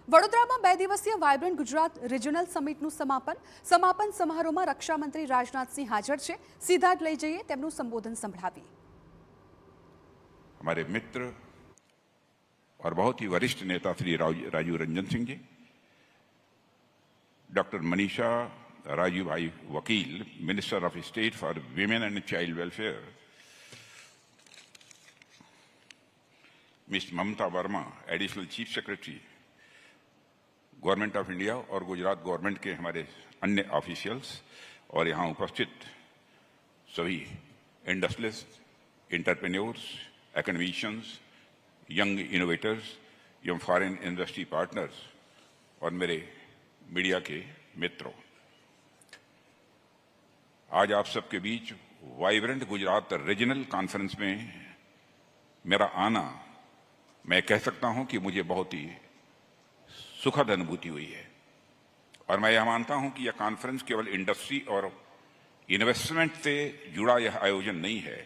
વડોદરામાં 2 દિવસીય vibrant Gujarat regional સમિટનું સમાપન સમારોહમાં રક્ષા મંત્રી રાજનાથસિંહ હાજર છે। સીધા જ લઈ જઈએ તેમનું સંબોધન સંભળાવીએ। हमारे मित्र और बहुत ही वरिष्ठ नेता Shri Rajiv Ranjan Singh ji, doctor Manisha Rajiv bhai Vakil, minister of state for women and child welfare, miss Mamta Verma, additional chief secretary government of India, और गुजरात गवर्नमेंट के हमारे अन्य ऑफिशियल्स, और यहाँ उपस्थित सभी industrialist, entrepreneurs, academicians, young innovators एवं फॉरेन इंडस्ट्री पार्टनर्स और मेरे मीडिया के मित्रों, आज आप सबके बीच वाइब्रेंट गुजरात रीजनल कॉन्फ्रेंस में मेरा आना, मैं कह सकता हूं कि मुझे बहुत ही सुखद अनुभूति हुई है। और मैं यह मानता हूं कि यह कॉन्फ्रेंस केवल इंडस्ट्री और इन्वेस्टमेंट से जुड़ा यह आयोजन नहीं है,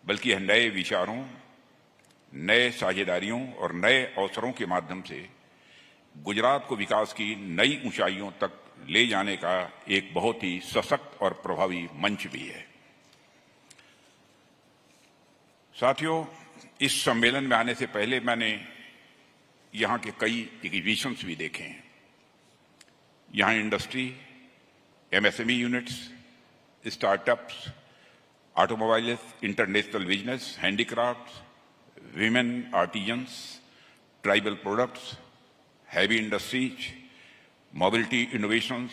बल्कि यह नए विचारों, नए साझेदारियों और नए अवसरों के माध्यम से गुजरात को विकास की नई ऊंचाइयों तक ले जाने का एक बहुत ही सशक्त और प्रभावी मंच भी है। साथियों, इस सम्मेलन में आने से पहले मैंने यहाँ के कई एग्जीबिशंस भी देखे हैं। यहाँ industry, MSME units, startups, automobiles, international business, handicrafts, women artisans, tribal products, heavy industries, mobility innovations,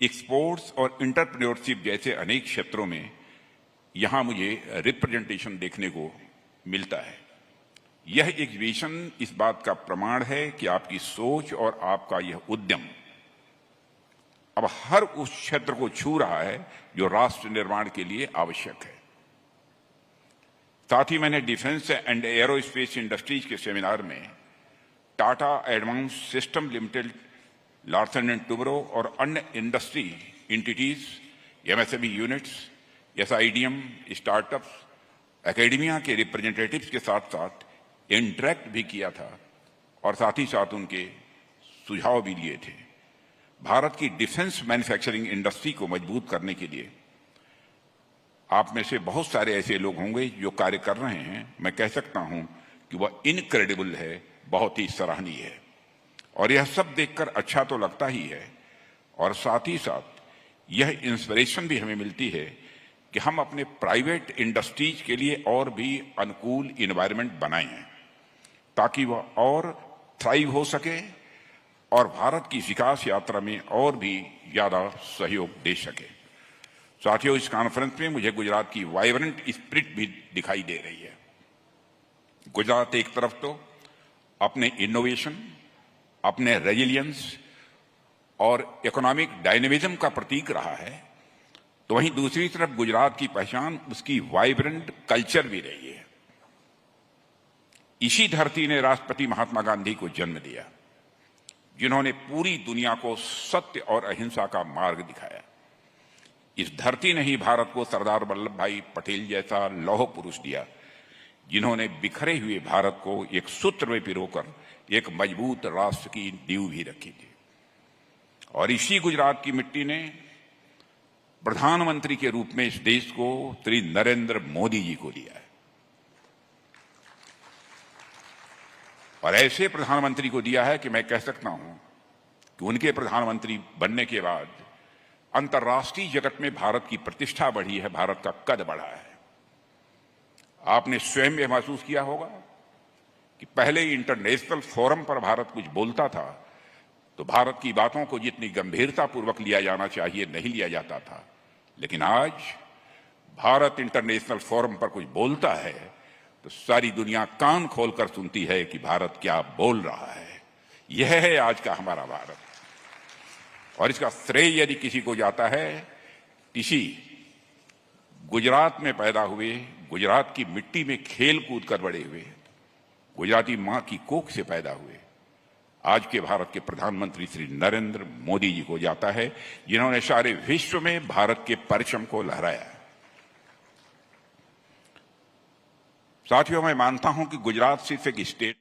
exports और इंटरप्रेन्योरशिप जैसे अनेक क्षेत्रों में यहाँ मुझे रिप्रेजेंटेशन देखने को मिलता है। यह एग्जीबिशन इस बात का प्रमाण है कि आपकी सोच और आपका यह उद्यम अब हर उस क्षेत्र को छू रहा है जो राष्ट्र निर्माण के लिए आवश्यक है। साथ ही मैंने डिफेंस एंड एरोस्पेस इंडस्ट्रीज के सेमिनार में Tata advance system limited, Larsen and Toubro और अन्य industry entities, MSME units, SIDM, startups, academia के रिप्रेजेंटेटिव्स के साथ साथ इंटरेक्ट भी किया था और साथ ही साथ उनके सुझाव भी लिए थे। भारत की डिफेंस मैन्युफैक्चरिंग इंडस्ट्री को मजबूत करने के लिए आप में से बहुत सारे ऐसे लोग होंगे जो कार्य कर रहे हैं। मैं कह सकता हूं कि वह इनक्रेडिबल है, बहुत ही सराहनीय है। और यह सब देखकर अच्छा तो लगता ही है, और साथ ही साथ यह इंस्पिरेशन भी हमें मिलती है कि हम अपने प्राइवेट इंडस्ट्रीज के लिए और भी अनुकूल इन्वायरमेंट बनाएं ताकि वह और थ्राइव हो सके और भारत की विकास यात्रा में और भी ज्यादा सहयोग दे सके। साथियों, इस कॉन्फ्रेंस में मुझे गुजरात की वाइब्रेंट स्पिरिट भी दिखाई दे रही है। गुजरात एक तरफ तो अपने इनोवेशन, अपने रेजिलियंस और इकोनॉमिक डायनेमिज्म का प्रतीक रहा है, तो वहीं दूसरी तरफ गुजरात की पहचान उसकी वाइब्रेंट कल्चर भी रही है। इसी धरती ने राष्ट्रपति महात्मा गांधी को जन्म दिया, जिन्होंने पूरी दुनिया को सत्य और अहिंसा का मार्ग दिखाया। इस धरती ने ही भारत को सरदार वल्लभ भाई पटेल जैसा लौह पुरुष दिया, जिन्होंने बिखरे हुए भारत को एक सूत्र में पिरोकर एक मजबूत राष्ट्र की नींव भी रखी थी। और इसी गुजरात की मिट्टी ने प्रधानमंत्री के रूप में इस देश को श्री नरेंद्र मोदी जी को दिया है। और ऐसे प्रधानमंत्री को दिया है कि मैं कह सकता हूं कि उनके प्रधानमंत्री बनने के बाद अंतर्राष्ट्रीय जगत में भारत की प्रतिष्ठा बढ़ी है, भारत का कद बढ़ा है। आपने स्वयं यह महसूस किया होगा कि पहले इंटरनेशनल फोरम पर भारत कुछ बोलता था तो भारत की बातों को जितनी गंभीरतापूर्वक लिया जाना चाहिए नहीं लिया जाता था, लेकिन आज भारत इंटरनेशनल फोरम पर कुछ बोलता है तो सारी दुनिया कान खोलकर सुनती है कि भारत क्या बोल रहा है। यह है आज का हमारा भारत। और इसका श्रेय यदि किसी को जाता है, किसी गुजरात में पैदा हुए, गुजरात की मिट्टी में खेल कूद कर बड़े हुए, गुजराती मां की कोख से पैदा हुए आज के भारत के प्रधानमंत्री श्री नरेंद्र मोदी जी को जाता है, जिन्होंने सारे विश्व में भारत के परचम को लहराया। साथियों, मैं मानता हूं कि गुजरात सिर्फ एक स्टेट